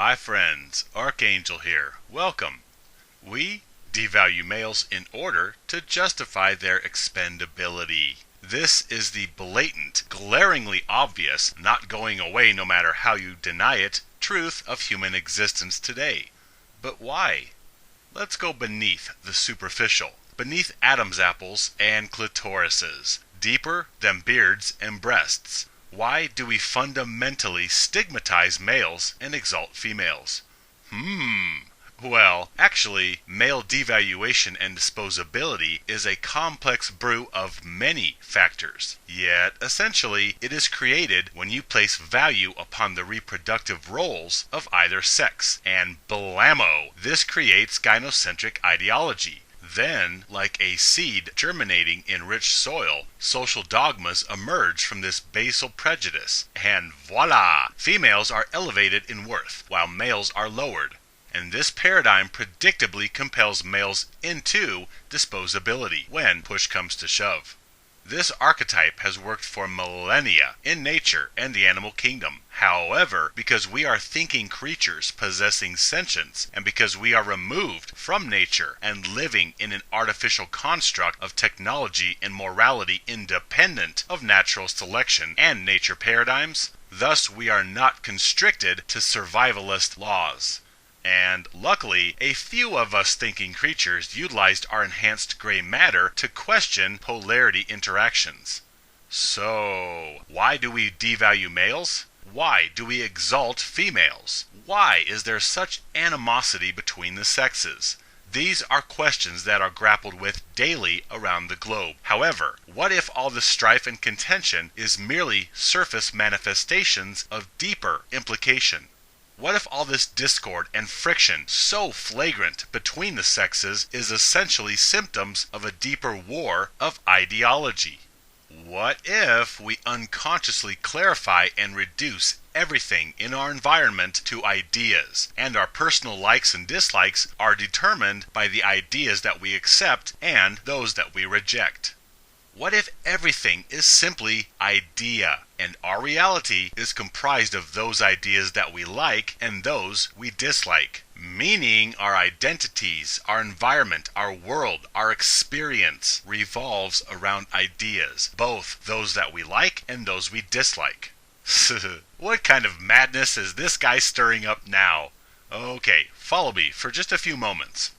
My friends, Archangel here. Welcome. We devalue males in order to justify their expendability. This is the blatant, glaringly obvious, not going away no matter how you deny it, truth of human existence today. But why? Let's go beneath the superficial, beneath Adam's apples and clitorises, deeper than beards and breasts. Why do we fundamentally stigmatize males and exalt females? Well, actually, male devaluation and disposability is a complex brew of many factors. Yet, essentially, it is created when you place value upon the reproductive roles of either sex. And blammo! This creates gynocentric ideology. Then, like a seed germinating in rich soil, social dogmas emerge from this basal prejudice. And voila! Females are elevated in worth, while males are lowered. And this paradigm predictably compels males into disposability when push comes to shove. This archetype has worked for millennia in nature and the animal kingdom. However, because we are thinking creatures possessing sentience, and because we are removed from nature and living in an artificial construct of technology and morality independent of natural selection and nature paradigms, thus we are not constricted to survivalist laws. And luckily, a few of us thinking creatures utilized our enhanced gray matter to question polarity interactions. So, why do we devalue males? Why do we exalt females? Why is there such animosity between the sexes? These are questions that are grappled with daily around the globe. However, what if all the strife and contention is merely surface manifestations of deeper implication? What if all this discord and friction, so flagrant between the sexes, is essentially symptoms of a deeper war of ideology? What if we unconsciously clarify and reduce everything in our environment to ideas, and our personal likes and dislikes are determined by the ideas that we accept and those that we reject? What if everything is simply idea, and our reality is comprised of those ideas that we like and those we dislike? Meaning our identities, our environment, our world, our experience revolves around ideas, both those that we like and those we dislike. What kind of madness is this guy stirring up now? Okay, follow me for just a few moments.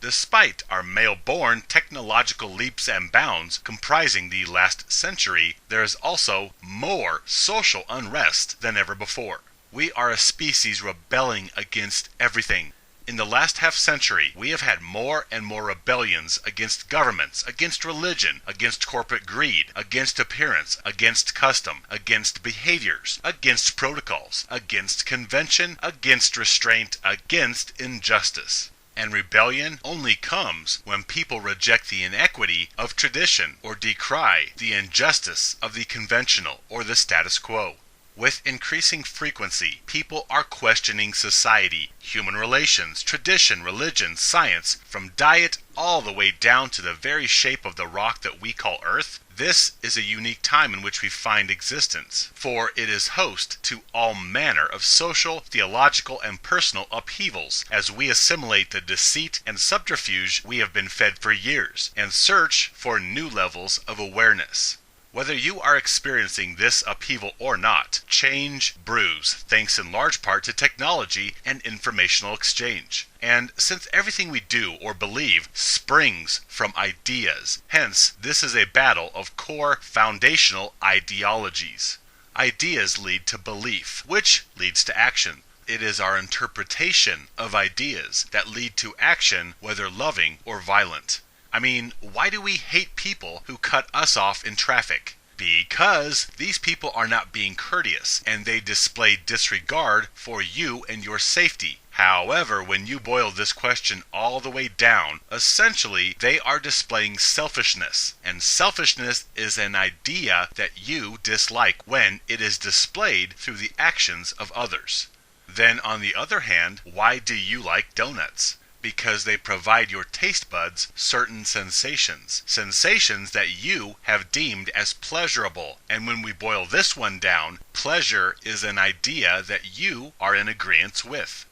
Despite our male-born technological leaps and bounds comprising the last century, there is also more social unrest than ever before. We are a species rebelling against everything. In the last half-century, we have had more and more rebellions against governments, against religion, against corporate greed, against appearance, against custom, against behaviors, against protocols, against convention, against restraint, against injustice. And rebellion only comes when people reject the inequity of tradition or decry the injustice of the conventional or the status quo. With increasing frequency, people are questioning society, human relations, tradition, religion, science, from diet all the way down to the very shape of the rock that we call Earth. This is a unique time in which we find existence, for it is host to all manner of social, theological, and personal upheavals as we assimilate the deceit and subterfuge we have been fed for years and search for new levels of awareness. Whether you are experiencing this upheaval or not, change brews thanks in large part to technology and informational exchange. And since everything we do or believe springs from ideas, hence this is a battle of core foundational ideologies. Ideas lead to belief, which leads to action. It is our interpretation of ideas that lead to action, whether loving or violent. I mean, why do we hate people who cut us off in traffic? Because these people are not being courteous, and they display disregard for you and your safety. However, when you boil this question all the way down, essentially they are displaying selfishness. And selfishness is an idea that you dislike when it is displayed through the actions of others. Then on the other hand, why do you like donuts? Because they provide your taste buds certain sensations. Sensations that you have deemed as pleasurable. And when we boil this one down, pleasure is an idea that you are in agreement with.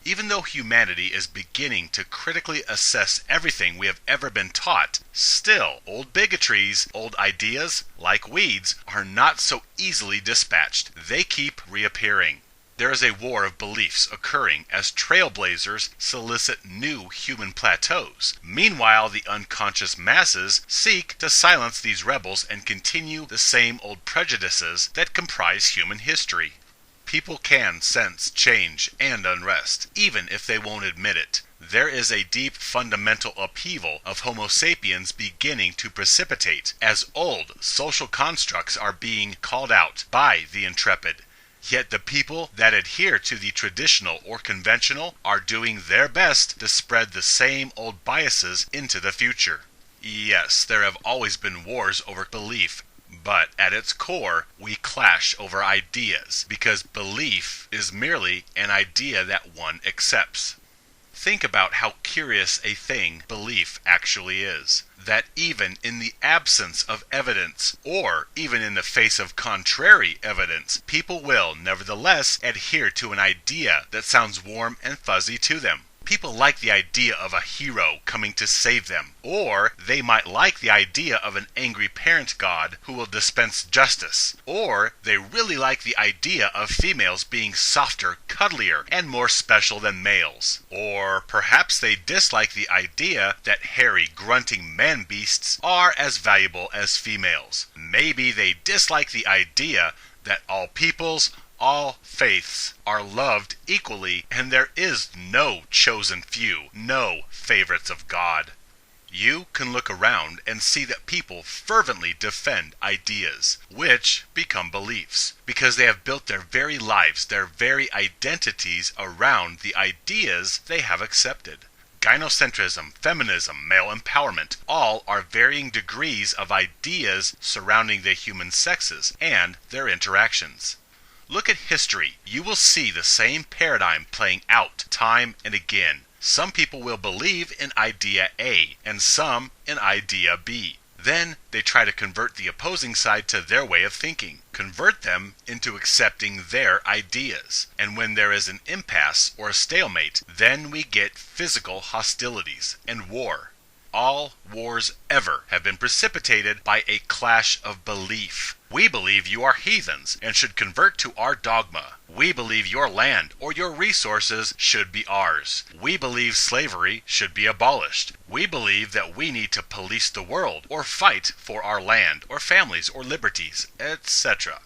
Even though humanity is beginning to critically assess everything we have ever been taught, still, old bigotries, old ideas, like weeds, are not so easily dispatched. They keep reappearing. There is a war of beliefs occurring as trailblazers solicit new human plateaus. Meanwhile, the unconscious masses seek to silence these rebels and continue the same old prejudices that comprise human history. People can sense change and unrest, even if they won't admit it. There is a deep fundamental upheaval of Homo sapiens beginning to precipitate as old social constructs are being called out by the intrepid. Yet the people that adhere to the traditional or conventional are doing their best to spread the same old biases into the future. Yes, there have always been wars over belief, but at its core, we clash over ideas, because belief is merely an idea that one accepts. Think about how curious a thing belief actually is. That even in the absence of evidence, or even in the face of contrary evidence, people will nevertheless adhere to an idea that sounds warm and fuzzy to them. People like the idea of a hero coming to save them, or they might like the idea of an angry parent god who will dispense justice, or they really like the idea of females being softer, cuddlier, and more special than males. Or perhaps they dislike the idea that hairy, grunting man-beasts are as valuable as females. Maybe they dislike the idea that all peoples, all faiths are loved equally, and there is no chosen few, no favorites of God. You can look around and see that people fervently defend ideas, which become beliefs, because they have built their very lives, their very identities around the ideas they have accepted. Gynocentrism, feminism, male empowerment, all are varying degrees of ideas surrounding the human sexes and their interactions. Look at history. You will see the same paradigm playing out time and again. Some people will believe in idea A and some in idea B. Then they try to convert the opposing side to their way of thinking, convert them into accepting their ideas. And when there is an impasse or a stalemate, then we get physical hostilities and war. All wars ever have been precipitated by a clash of belief. We believe you are heathens and should convert to our dogma. We believe your land or your resources should be ours. We believe slavery should be abolished. We believe that we need to police the world or fight for our land or families or liberties, etc.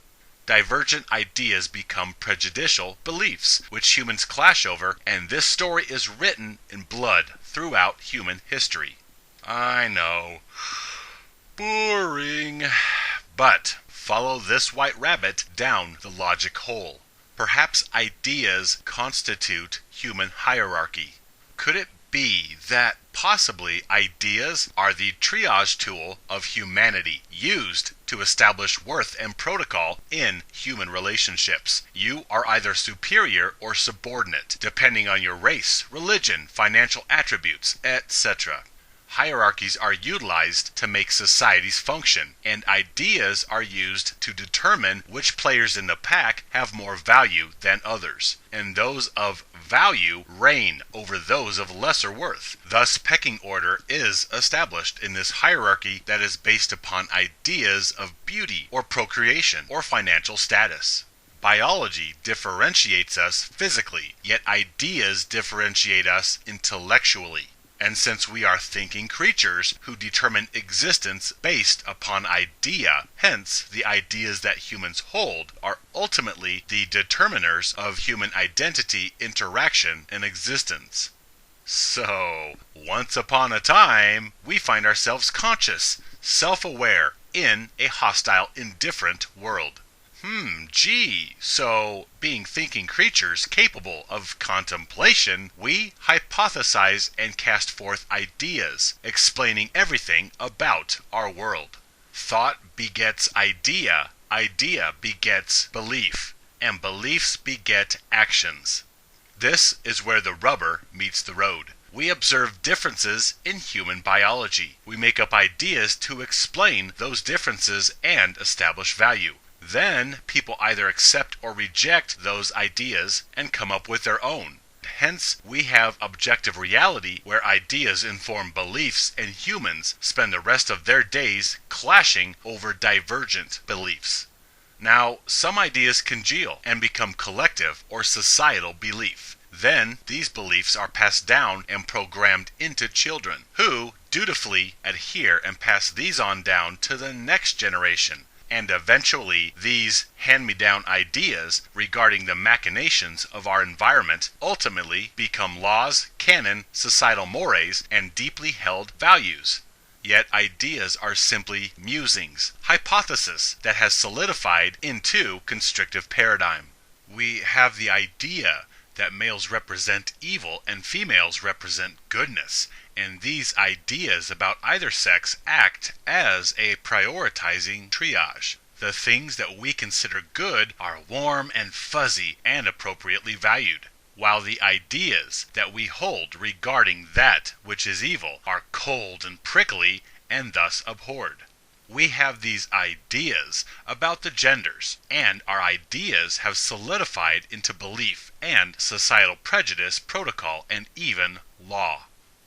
Divergent ideas become prejudicial beliefs, which humans clash over, and this story is written in blood throughout human history. I know. Boring. But follow this white rabbit down the logic hole. Perhaps ideas constitute human hierarchy. Could it be that possibly ideas are the triage tool of humanity used to establish worth and protocol in human relationships? You are either superior or subordinate, depending on your race, religion, financial attributes, etc. Hierarchies are utilized to make societies function, and ideas are used to determine which players in the pack have more value than others, and those of value reign over those of lesser worth. Thus, pecking order is established in this hierarchy that is based upon ideas of beauty or procreation or financial status. Biology differentiates us physically, yet ideas differentiate us intellectually. And since we are thinking creatures who determine existence based upon idea, hence the ideas that humans hold are ultimately the determiners of human identity, interaction, and existence. So, once upon a time, we find ourselves conscious, self-aware, in a hostile, indifferent world. So, being thinking creatures capable of contemplation, we hypothesize and cast forth ideas, explaining everything about our world. Thought begets idea, idea begets belief, and beliefs beget actions. This is where the rubber meets the road. We observe differences in human biology. We make up ideas to explain those differences and establish value. Then, people either accept or reject those ideas and come up with their own. hence we have objective reality where ideas inform beliefs and humans spend the rest of their days clashing over divergent beliefs. Now, some ideas congeal and become collective or societal belief. Then, these beliefs are passed down and programmed into children, who dutifully adhere and pass these on down to the next generation. And eventually, these hand-me-down ideas regarding the machinations of our environment ultimately become laws, canon, societal mores, and deeply held values. Yet ideas are simply musings, hypothesis that has solidified into constrictive paradigm. We have the idea that males represent evil and females represent goodness, and these ideas about either sex act as a prioritizing triage. The things that we consider good are warm and fuzzy and appropriately valued, while the ideas that we hold regarding that which is evil are cold and prickly and thus abhorred. We have these ideas about the genders, and our ideas have solidified into belief and societal prejudice, protocol, and even law.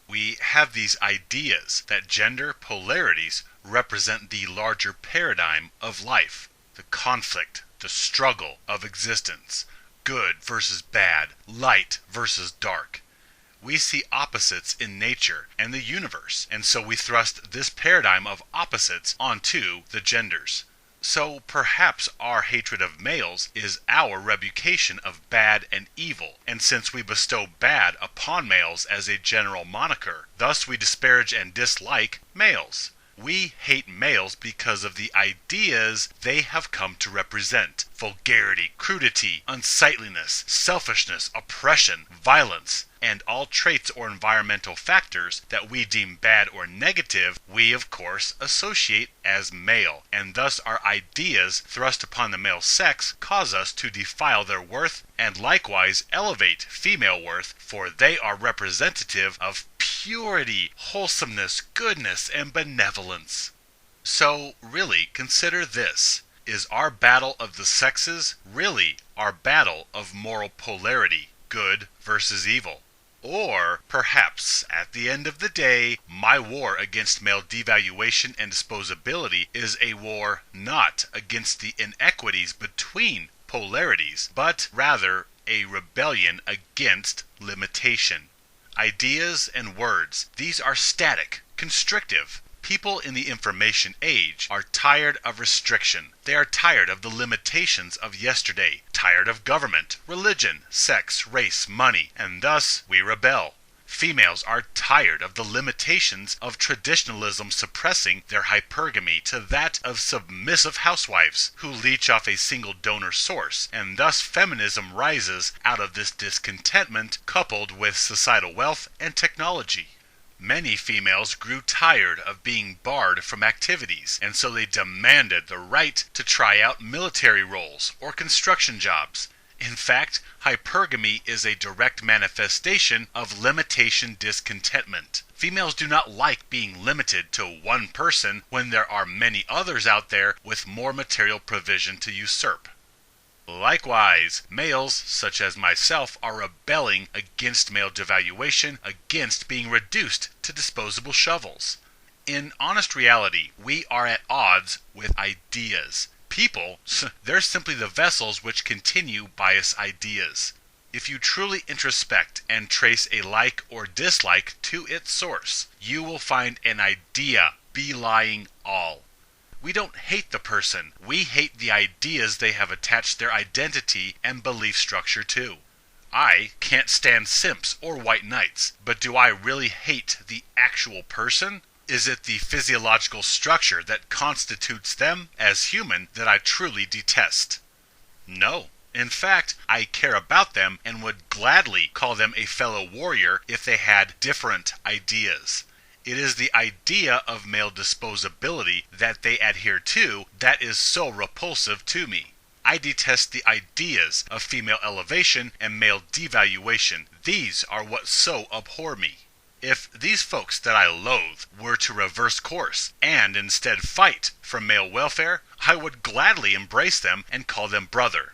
We have these ideas that gender polarities represent the larger paradigm of life, the conflict, the struggle of existence, good versus bad, light versus dark. We see opposites in nature and the universe, and so we thrust this paradigm of opposites onto the genders. So perhaps our hatred of males is our revocation of bad and evil, and since we bestow bad upon males as a general moniker, thus we disparage and dislike males. We hate males because of the ideas they have come to represent: vulgarity, crudity, unsightliness, selfishness, oppression, violence, and all traits or environmental factors that we deem bad or negative, we of course associate as male, and thus our ideas thrust upon the male sex cause us to defile their worth and likewise elevate female worth, for they are representative of purity, wholesomeness, goodness, and benevolence. So really consider this. Is our battle of the sexes really our battle of moral polarity, good versus evil? Or perhaps, at the end of the day, my war against male devaluation and disposability is a war not against the inequities between polarities, but rather a rebellion against limitation. Ideas and words, these are static, constrictive. People in the information age are tired of restriction. They are tired of the limitations of yesterday, tired of government, religion, sex, race, money, and thus we rebel. Females are tired of the limitations of traditionalism suppressing their hypergamy to that of submissive housewives who leech off a single donor source, and thus feminism rises out of this discontentment coupled with societal wealth and technology. Many females grew tired of being barred from activities, and so they demanded the right to try out military roles or construction jobs. In fact, hypergamy is a direct manifestation of limitation discontentment. Females do not like being limited to one person when there are many others out there with more material provision to usurp. Likewise, males, such as myself, are rebelling against male devaluation, against being reduced to disposable shovels. In honest reality, we are at odds with ideas. People, they're simply the vessels which continue bias ideas. If you truly introspect and trace a like or dislike to its source, you will find an idea belying all. We don't hate the person, we hate the ideas they have attached their identity and belief structure to. I can't stand simps or white knights, but do I really hate the actual person? Is it the physiological structure that constitutes them as human that I truly detest? No. In fact, I care about them and would gladly call them a fellow warrior if they had different ideas. It is the idea of male disposability that they adhere to that is so repulsive to me. I detest the ideas of female elevation and male devaluation. These are what so abhor me. If these folks that I loathe were to reverse course and instead fight for male welfare, I would gladly embrace them and call them brother.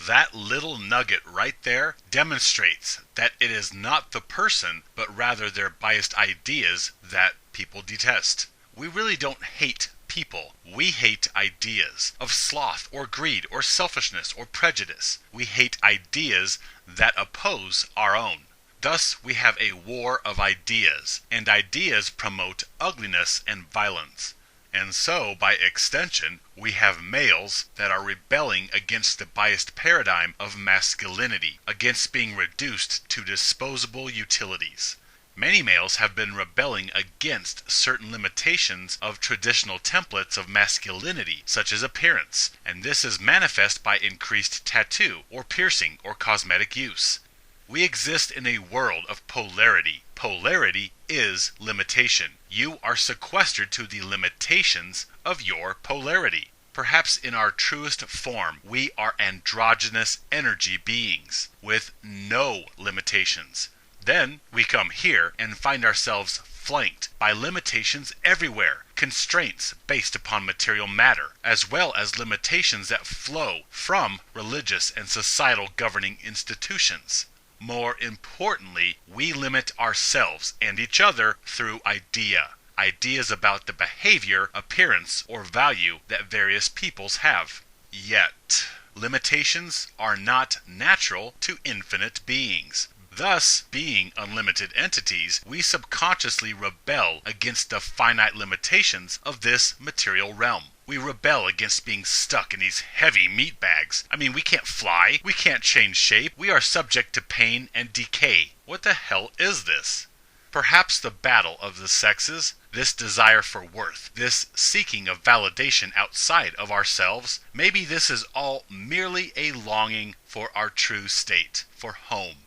That little nugget right there demonstrates that it is not the person, but rather their biased ideas that people detest. We really don't hate people. We hate ideas of sloth or greed or selfishness or prejudice. We hate ideas that oppose our own. Thus, we have a war of ideas, and ideas promote ugliness and violence. And so, by extension, we have males that are rebelling against the biased paradigm of masculinity, against being reduced to disposable utilities. Many males have been rebelling against certain limitations of traditional templates of masculinity, such as appearance, and this is manifest by increased tattoo, or piercing, or cosmetic use. We exist in a world of polarity. Polarity is limitation. You are sequestered to the limitations of your polarity. Perhaps in our truest form, we are androgynous energy beings with no limitations. Then we come here and find ourselves flanked by limitations everywhere, constraints based upon material matter, as well as limitations that flow from religious and societal governing institutions. More importantly, we limit ourselves and each other through ideas about the behavior, appearance, or value that various peoples have. Yet, limitations are not natural to infinite beings. Thus, being unlimited entities, we subconsciously rebel against the finite limitations of this material realm. We rebel against being stuck in these heavy meat bags. We can't fly, we can't change shape, we are subject to pain and decay. What the hell is this? Perhaps the battle of the sexes, this desire for worth, this seeking of validation outside of ourselves, maybe this is all merely a longing for our true state, for home.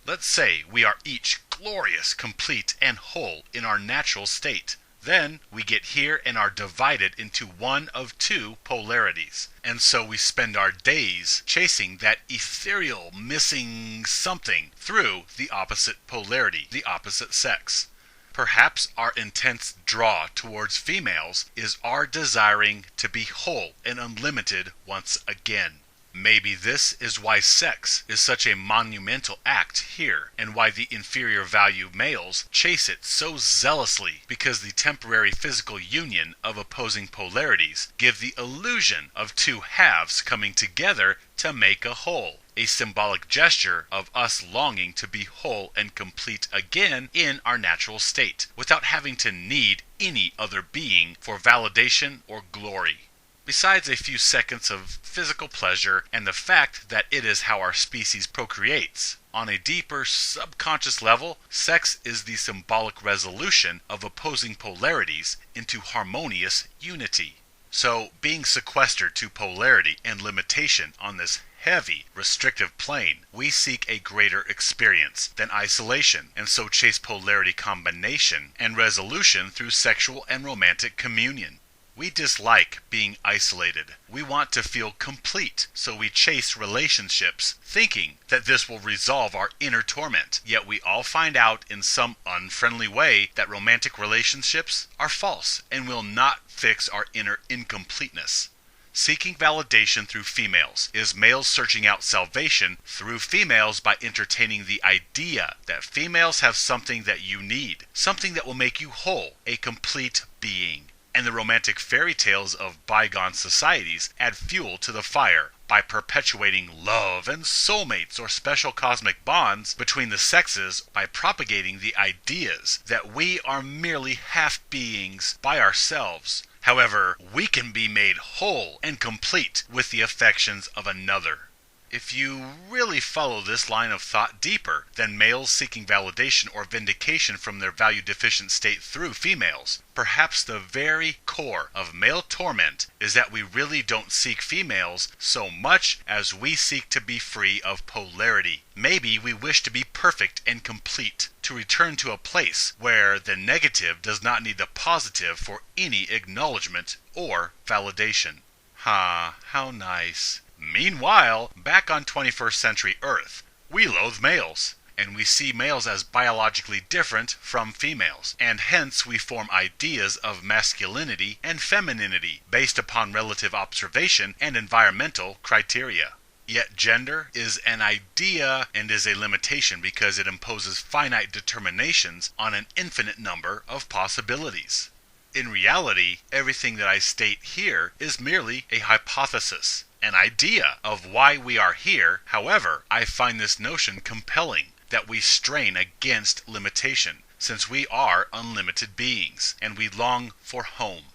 Let's say we are each glorious, complete, and whole in our natural state. Then we get here and are divided into one of two polarities. And so we spend our days chasing that ethereal missing something through the opposite polarity, the opposite sex. Perhaps our intense draw towards females is our desiring to be whole and unlimited once again. Maybe this is why sex is such a monumental act here, and why the inferior value males chase it so zealously, because the temporary physical union of opposing polarities give the illusion of two halves coming together to make a whole, a symbolic gesture of us longing to be whole and complete again in our natural state, without having to need any other being for validation or glory. Besides a few seconds of physical pleasure and the fact that it is how our species procreates, on a deeper subconscious level, sex is the symbolic resolution of opposing polarities into harmonious unity. So, being sequestered to polarity and limitation on this heavy, restrictive plane, we seek a greater experience than isolation, and so chase polarity combination and resolution through sexual and romantic communion. We dislike being isolated. We want to feel complete, so we chase relationships, thinking that this will resolve our inner torment. Yet we all find out in some unfriendly way that romantic relationships are false and will not fix our inner incompleteness. Seeking validation through females is males searching out salvation through females by entertaining the idea that females have something that you need, something that will make you whole, a complete being. And the romantic fairy tales of bygone societies add fuel to the fire by perpetuating love and soulmates or special cosmic bonds between the sexes, by propagating the ideas that we are merely half beings by ourselves. However, we can be made whole and complete with the affections of another. If you really follow this line of thought deeper than males seeking validation or vindication from their value-deficient state through females, perhaps the very core of male torment is that we really don't seek females so much as we seek to be free of polarity. Maybe we wish to be perfect and complete, to return to a place where the negative does not need the positive for any acknowledgement or validation. How nice. Meanwhile, back on 21st century Earth, we loathe males, and we see males as biologically different from females, and hence we form ideas of masculinity and femininity based upon relative observation and environmental criteria. Yet gender is an idea and is a limitation because it imposes finite determinations on an infinite number of possibilities. In reality, everything that I state here is merely a hypothesis, an idea of why we are here. However, I find this notion compelling, that we strain against limitation, since we are unlimited beings, and we long for home.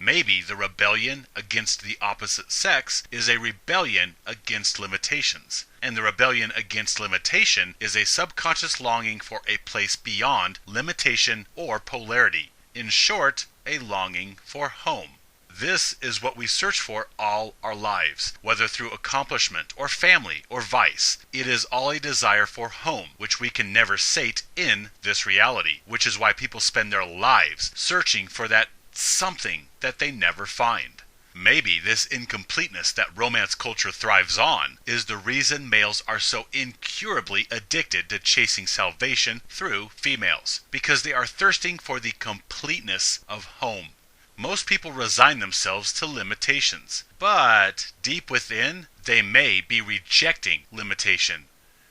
Maybe the rebellion against the opposite sex is a rebellion against limitations, and the rebellion against limitation is a subconscious longing for a place beyond limitation or polarity. In short, a longing for home. This is what we search for all our lives, whether through accomplishment or family or vice. It is all a desire for home, which we can never sate in this reality, which is why people spend their lives searching for that something that they never find. Maybe this incompleteness that romance culture thrives on is the reason males are so incurably addicted to chasing salvation through females, because they are thirsting for the completeness of home. Most people resign themselves to limitations, but deep within, they may be rejecting limitation.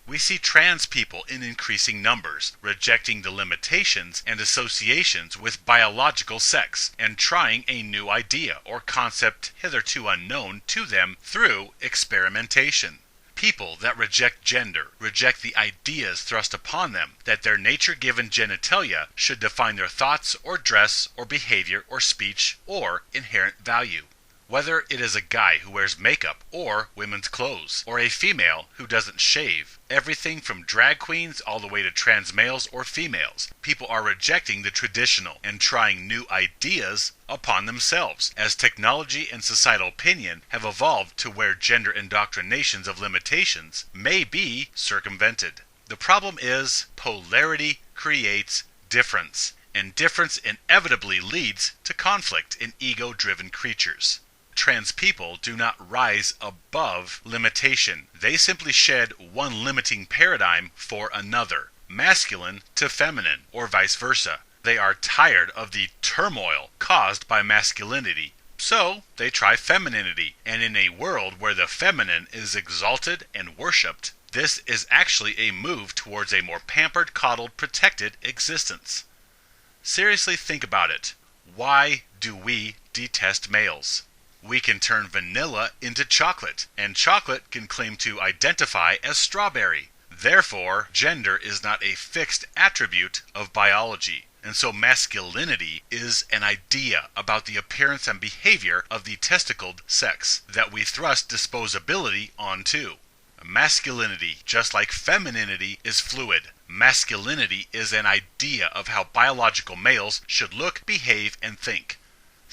We see trans people in increasing numbers, rejecting the limitations and associations with biological sex, and trying a new idea or concept hitherto unknown to them through experimentation. People that reject gender reject the ideas thrust upon them that their nature-given genitalia should define their thoughts or dress or behavior or speech or inherent value. Whether it is a guy who wears makeup or women's clothes, or a female who doesn't shave, everything from drag queens all the way to trans males or females, people are rejecting the traditional and trying new ideas upon themselves, as technology and societal opinion have evolved to where gender indoctrinations of limitations may be circumvented. The problem is polarity creates difference, and difference inevitably leads to conflict in ego-driven creatures. Trans people do not rise above limitation. They simply shed one limiting paradigm for another, masculine to feminine, or vice versa. They are tired of the turmoil caused by masculinity, so they try femininity. And in a world where the feminine is exalted and worshipped, this is actually a move towards a more pampered, coddled, protected existence. Seriously think about it. Why do we detest males? We can turn vanilla into chocolate, and chocolate can claim to identify as strawberry. Therefore, gender is not a fixed attribute of biology, and so masculinity is an idea about the appearance and behavior of the testicled sex that we thrust disposability onto. Masculinity, just like femininity, is fluid. Masculinity is an idea of how biological males should look, behave, and think.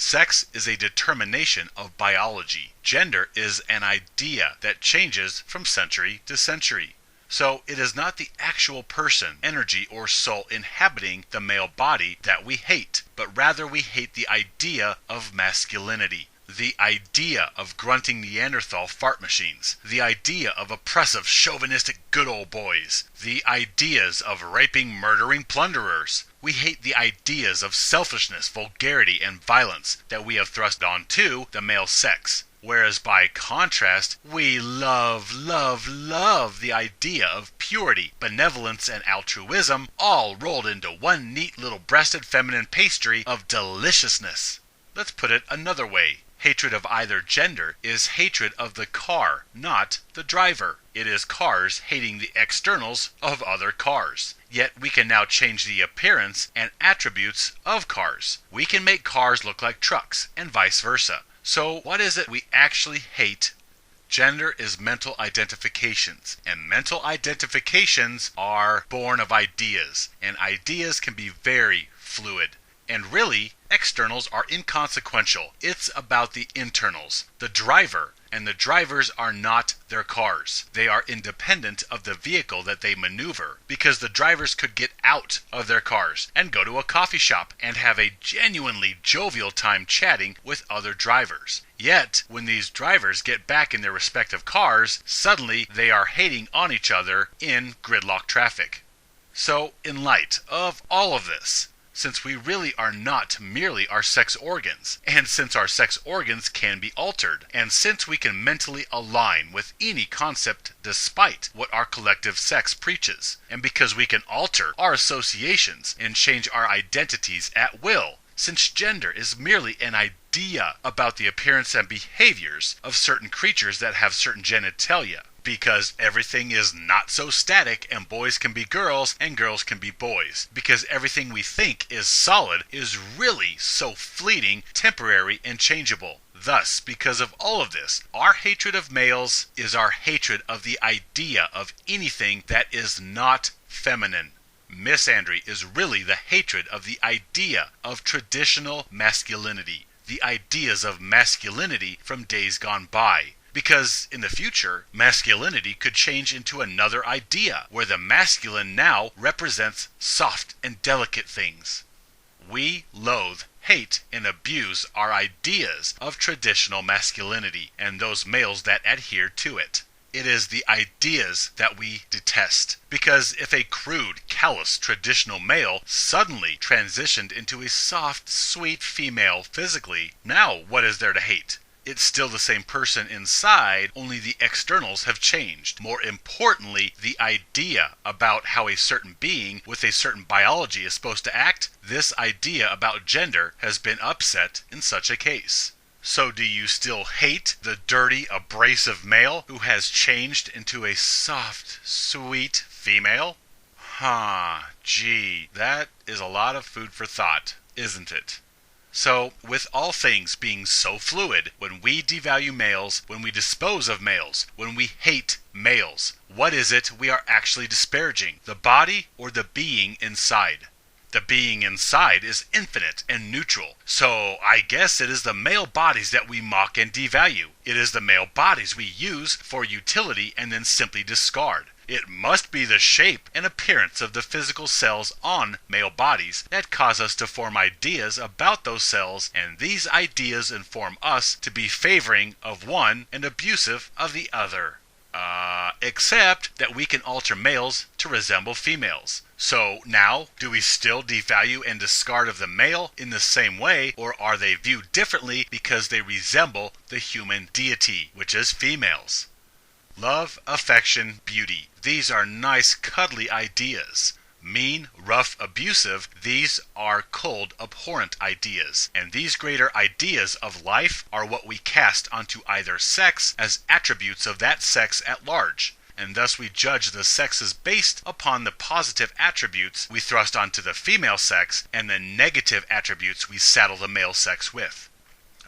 Sex is a determination of biology. Gender is an idea that changes from century to century. So it is not the actual person, energy, or soul inhabiting the male body that we hate, but rather we hate the idea of masculinity. The idea of grunting Neanderthal fart machines. The idea of oppressive, chauvinistic good old boys. The ideas of raping, murdering plunderers. We hate the ideas of selfishness, vulgarity, and violence that we have thrust onto the male sex. Whereas by contrast, we love the idea of purity, benevolence, and altruism, all rolled into one neat little breasted feminine pastry of deliciousness. Let's put it another way. Hatred of either gender is hatred of the car, not the driver. It is cars hating the externals of other cars. Yet we can now change the appearance and attributes of cars. We can make cars look like trucks, and vice versa. So what is it we actually hate? Gender is mental identifications, and mental identifications are born of ideas, and ideas can be very fluid. And really, externals are inconsequential. It's about the internals, the driver, and the drivers are not their cars. They are independent of the vehicle that they maneuver, because the drivers could get out of their cars and go to a coffee shop and have a genuinely jovial time chatting with other drivers. Yet, when these drivers get back in their respective cars, suddenly they are hating on each other in gridlock traffic. So, in light of all of this, since we really are not merely our sex organs, and since our sex organs can be altered, and since we can mentally align with any concept despite what our collective sex preaches, and because we can alter our associations and change our identities at will, since gender is merely an idea about the appearance and behaviors of certain creatures that have certain genitalia, because everything is not so static and boys can be girls and girls can be boys, because everything we think is solid is really so fleeting, temporary, and changeable. Thus, because of all of this, our hatred of males is our hatred of the idea of anything that is not feminine. Misandry is really the hatred of the idea of traditional masculinity, the ideas of masculinity from days gone by. Because in the future, masculinity could change into another idea, where the masculine now represents soft and delicate things. We loathe, hate, and abuse our ideas of traditional masculinity and those males that adhere to it. It is the ideas that we detest, because if a crude, callous, traditional male suddenly transitioned into a soft, sweet female physically, now what is there to hate? It's still the same person inside, only the externals have changed. More importantly, the idea about how a certain being with a certain biology is supposed to act, this idea about gender has been upset in such a case. So do you still hate the dirty, abrasive male who has changed into a soft, sweet female? Gee, that is a lot of food for thought, isn't it? So, with all things being so fluid, when we devalue males, when we dispose of males, when we hate males, what is it we are actually disparaging? The body or the being inside? The being inside is infinite and neutral, so I guess it is the male bodies that we mock and devalue. It is the male bodies we use for utility and then simply discard. It must be the shape and appearance of the physical cells on male bodies that cause us to form ideas about those cells, and these ideas inform us to be favoring of one and abusive of the other. Except that we can alter males to resemble females. So now, do we still devalue and discard of the male in the same way, or are they viewed differently because they resemble the human deity, which is females? Love, affection, beauty. These are nice, cuddly ideas. Mean, rough, abusive, these are cold, abhorrent ideas. And these greater ideas of life are what we cast onto either sex as attributes of that sex at large. And thus we judge the sexes based upon the positive attributes we thrust onto the female sex and the negative attributes we saddle the male sex with.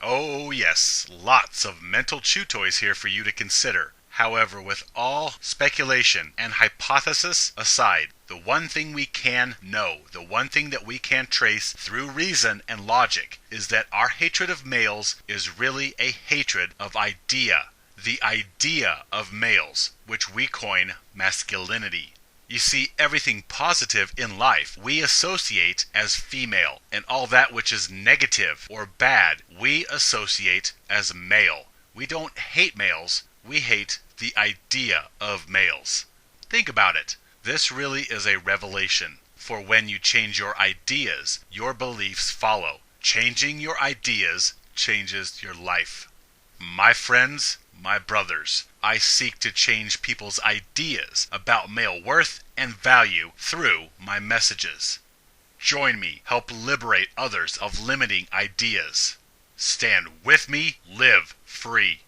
Oh yes, lots of mental chew toys here for you to consider. However, with all speculation and hypothesis aside, the one thing we can know, the one thing that we can trace through reason and logic, is that our hatred of males is really a hatred of idea. The idea of males, which we coin masculinity. You see, everything positive in life we associate as female, and all that which is negative or bad we associate as male. We don't hate males, we hate the idea of males. Think about it. This really is a revelation, for when you change your ideas, your beliefs follow. Changing your ideas changes your life. My friends, my brothers, I seek to change people's ideas about male worth and value through my messages. Join me, help liberate others of limiting ideas. Stand with me, live free.